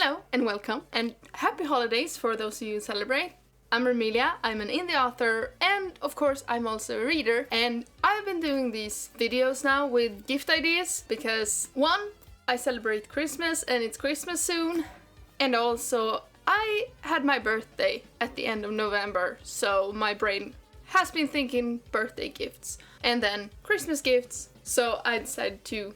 Hello and welcome, and happy holidays for those of you who celebrate. I'm Vermillion, I'm an indie author, and of course I'm also a reader, and I've been doing these videos now with gift ideas because one, I celebrate Christmas and it's Christmas soon, and also I had my birthday at the end of November, so my brain has been thinking birthday gifts and then Christmas gifts, so I decided to,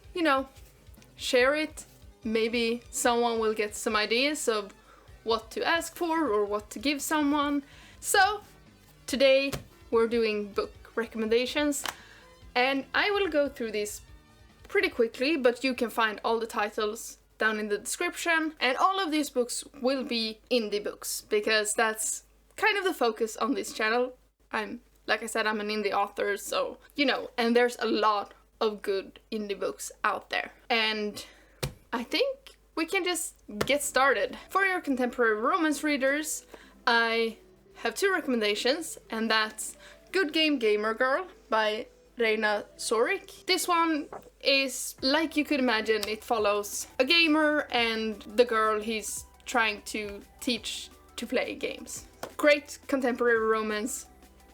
share it. Maybe someone will get some ideas of what to ask for or what to give someone. So today we're doing book recommendations, and I will go through these pretty quickly, but you can find all the titles down in the description, and all of these books will be indie books because that's kind of the focus on this channel. Like I said, I'm an indie author, so and there's a lot of good indie books out there, and I think we can just get started. For your contemporary romance readers, I have two recommendations, and that's Good Game Gamer Girl by Reina Zoric. This one is, like you could imagine, it follows a gamer and the girl he's trying to teach to play games. Great contemporary romance.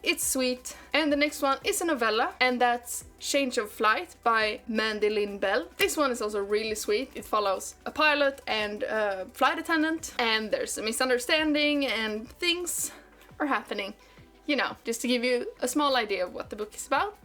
It's sweet. And the next one is a novella, and that's Change of Flight by Mandi Lynn Bell. This one is also really sweet. It follows a pilot and a flight attendant, and there's a misunderstanding and things are happening. Just to give you a small idea of what the book is about.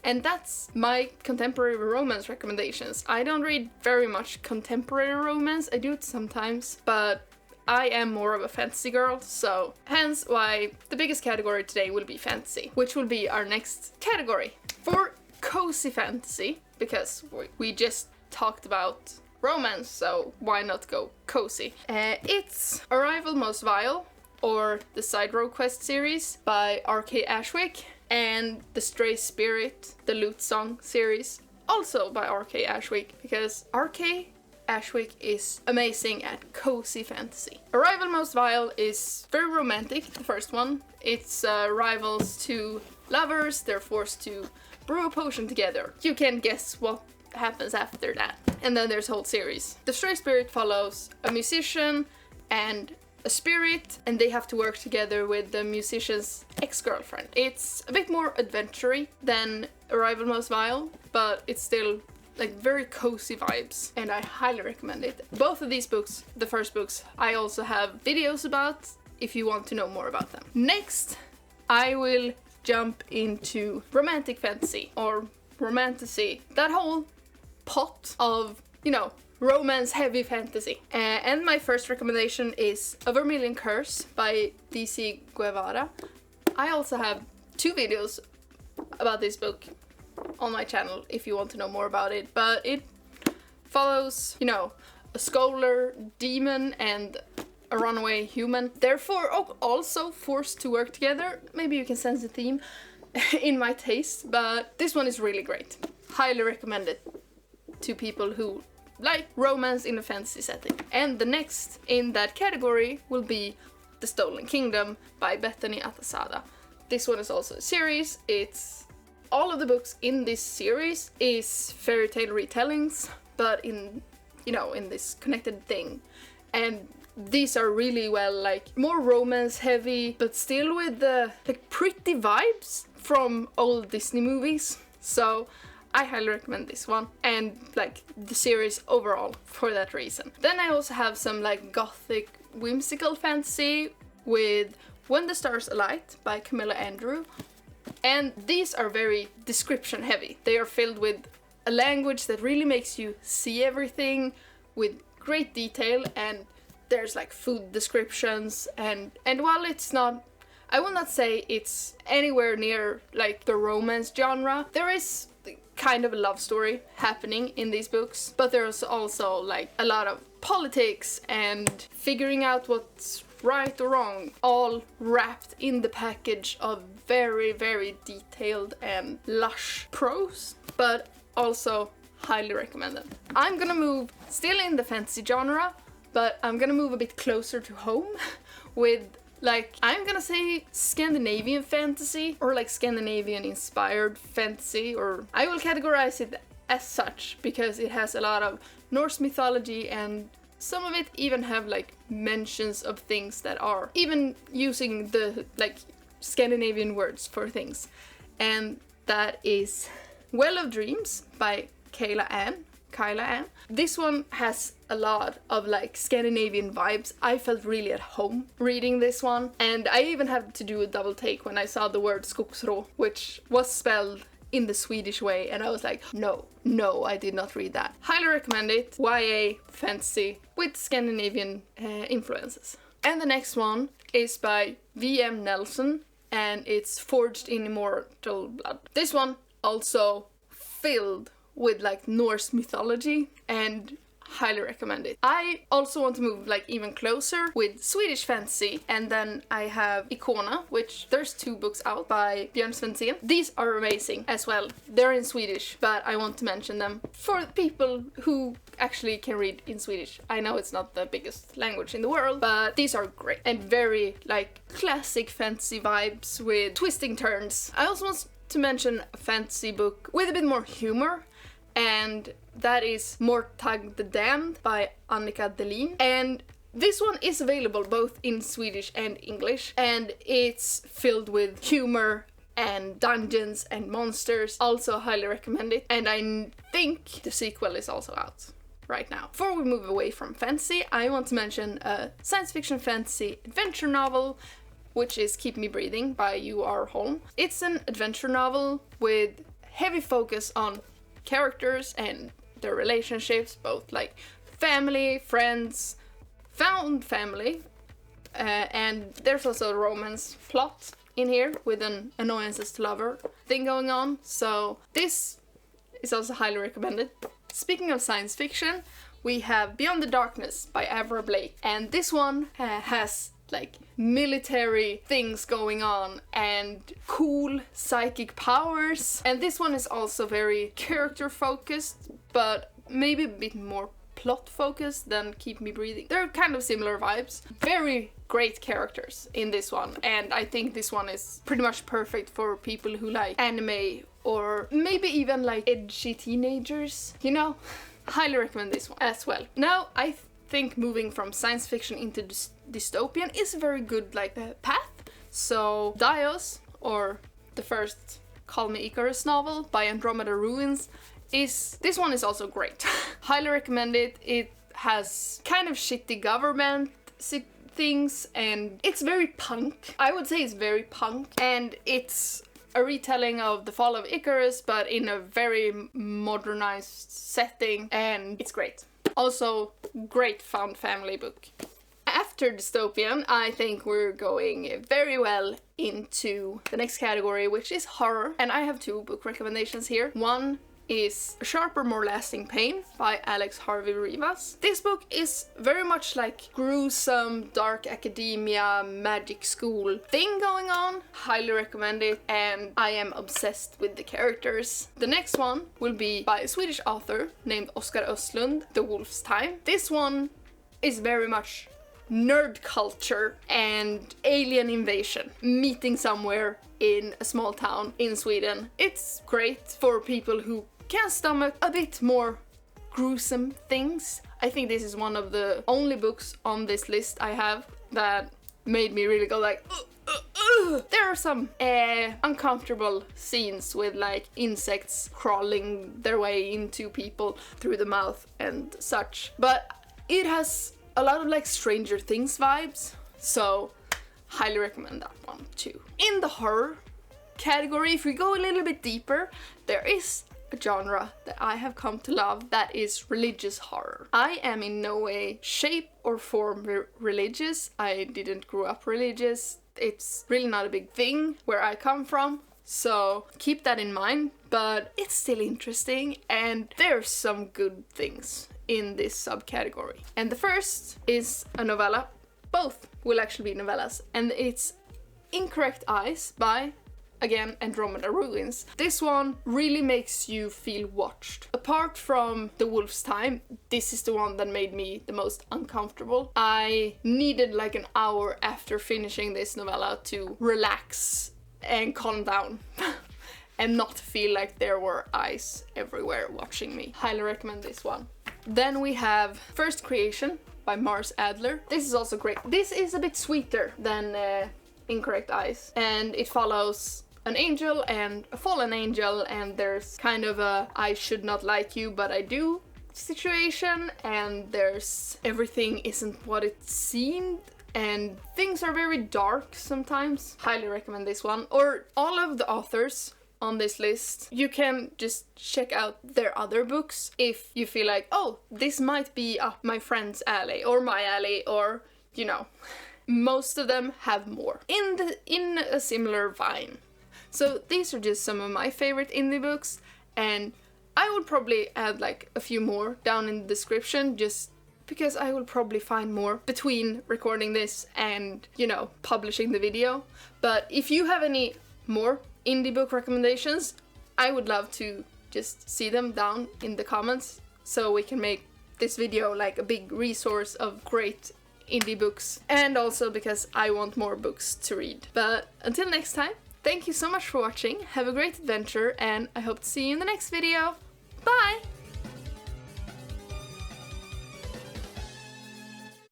And that's my contemporary romance recommendations. I don't read very much contemporary romance. I do it sometimes, but I am more of a fantasy girl, so hence why the biggest category today will be fantasy, which will be our next category. For cozy fantasy, because we just talked about romance, so why not go cozy? It's Arrival Most Vile, or the Side Road Quest series by R.K. Ashwick, and The Stray Spirit, the Lute Song series, also by R.K. Ashwick, because R.K. Ashwick is amazing at cozy fantasy. Arrival Most Vile is very romantic, the first one. It's rivals two lovers, they're forced to brew a potion together. You can guess what happens after that. And then there's a whole series. The Stray Spirit follows a musician and a spirit, and they have to work together with the musician's ex-girlfriend. It's a bit more adventure-y than Arrival Most Vile, but it's still very cozy vibes, and I highly recommend it. Both of these books, the first books, I also have videos about if you want to know more about them. Next, I will jump into romantic fantasy or romantasy, that whole pot of, romance heavy fantasy. And my first recommendation is A Vermillion Curse by D.C. Guevara. I also have two videos about this book on my channel if you want to know more about it, but it follows, a scholar, demon, and a runaway human. Therefore, also forced to work together. Maybe you can sense the theme in my taste, but this one is really great. Highly recommend it to people who like romance in a fantasy setting. And the next in that category will be The Stolen Kingdom by Bethany Atazadeh. This one is also a series. All of the books in this series is fairy tale retellings, but in this connected thing. And these are really more romance heavy, but still with the pretty vibes from old Disney movies. So I highly recommend this one, and the series overall for that reason. Then I also have some gothic whimsical fantasy with When the Stars Alight by Camilla Andrew. And these are very description heavy. They are filled with a language that really makes you see everything with great detail, and there's food descriptions, and while it's not, I will not say it's anywhere near the romance genre, there is kind of a love story happening in these books, but there's also a lot of politics and figuring out what's right or wrong, all wrapped in the package of very, very detailed and lush prose, but also highly recommended. I'm gonna move still in the fantasy genre, but I'm gonna move a bit closer to home with I'm gonna say Scandinavian fantasy, or Scandinavian inspired fantasy, or I will categorize it as such because it has a lot of Norse mythology and some of it even have like mentions of things that are even using the like Scandinavian words for things. And that is Well of Dreams by Kayla Ann. This one has a lot of like Scandinavian vibes. I felt really at home reading this one, and I even had to do a double take when I saw the word skogsrå, which was spelled in the Swedish way, and I was like, no, I did not read that. Highly recommend it. YA fantasy with Scandinavian influences. And the next one is by V.M. Nelson, and it's Forged in Immortal Blood. This one also filled with like Norse mythology, and highly recommend it. I also want to move like even closer with Swedish Fantasy, and then I have Ikona, which there's 2 books out by Björn Svendsén. These are amazing as well. They're in Swedish, but I want to mention them for people who actually can read in Swedish. I know it's not the biggest language in the world, but these are great and very like classic fantasy vibes with twisting turns. I also want to mention a fantasy book with a bit more humor, and that is Morttagg the Damned by Annica Delin. And this one is available both in Swedish and English, and it's filled with humor and dungeons and monsters. Also highly recommend it, and I think the sequel is also out right now. Before we move away from fantasy, I want to mention a science fiction fantasy adventure novel, which is Keep Me Breathing by U.R. Holm. It's an adventure novel with heavy focus on characters and their relationships, both like family, friends, found family, and there's also a romance plot in here with an annoyances to lover thing going on. So this is also highly recommended. Speaking of science fiction, we have Beyond the Darkness by Avra Blake, and this one has like military things going on and cool psychic powers, and this one is also very character focused, but maybe a bit more plot focused than Keep Me Breathing. They're kind of similar vibes. Very great characters in this one, and I think this one is pretty much perfect for people who like anime or maybe even like edgy teenagers, you know. Highly recommend this one as well. Now I think moving from science fiction into dystopian is a very good like path. So Dios, or the first Call Me Icarus novel by Andromeda Ruins, this one is also great. Highly recommend it. It has kind of shitty government things, and it's very punk. I would say it's very punk, and it's a retelling of the fall of Icarus, but in a very modernized setting, and it's great. Also, great found family book. After dystopian, I think we're going very well into the next category, which is horror. And I have 2 book recommendations here. One is A Sharper, More Lasting Pain by Alex Harvey-Rivas. This book is very much like gruesome, dark academia, magic school thing going on. Highly recommend it, and I am obsessed with the characters. The next one will be by a Swedish author named Oskar Östlund, The Wolf's Time. This one is very much nerd culture and alien invasion meeting somewhere in a small town in Sweden. It's great for people who can stomach a bit more gruesome things. I think this is one of the only books on this list I have that made me really go like, There are some uncomfortable scenes with like insects crawling their way into people through the mouth and such, but it has a lot of like Stranger Things vibes, so highly recommend that one too. In the horror category, if we go a little bit deeper, there is a genre that I have come to love that is religious horror. I am in no way, shape or form religious. I didn't grow up religious. It's really not a big thing where I come from, so keep that in mind, but it's still interesting and there's some good things in this subcategory. And the first is a novella. Both will actually be novellas, and it's Incorrect Eyes by, again, Andromeda Ruins. This one really makes you feel watched. Apart from The Wolf's Time, this is the one that made me the most uncomfortable. I needed like an hour after finishing this novella to relax and calm down and not feel like there were eyes everywhere watching me. Highly recommend this one. Then we have First Creation by Mars Adler. This is also great. This is a bit sweeter than Incorrect Eyes, and it follows an angel and a fallen angel, and there's kind of a I should not like you but I do situation, and there's everything isn't what it seemed, and things are very dark sometimes. Highly recommend this one, or all of the authors on this list. You can just check out their other books if you feel like, oh, this might be up my friend's alley or my alley, or you know, most of them have more in a similar vein. So these are just some of my favorite indie books, and I would probably add like a few more down in the description, just because I will probably find more between recording this and, you know, publishing the video. But if you have any more indie book recommendations, I would love to just see them down in the comments, so we can make this video like a big resource of great indie books, and also because I want more books to read. But until next time, thank you so much for watching, have a great adventure, and I hope to see you in the next video. Bye!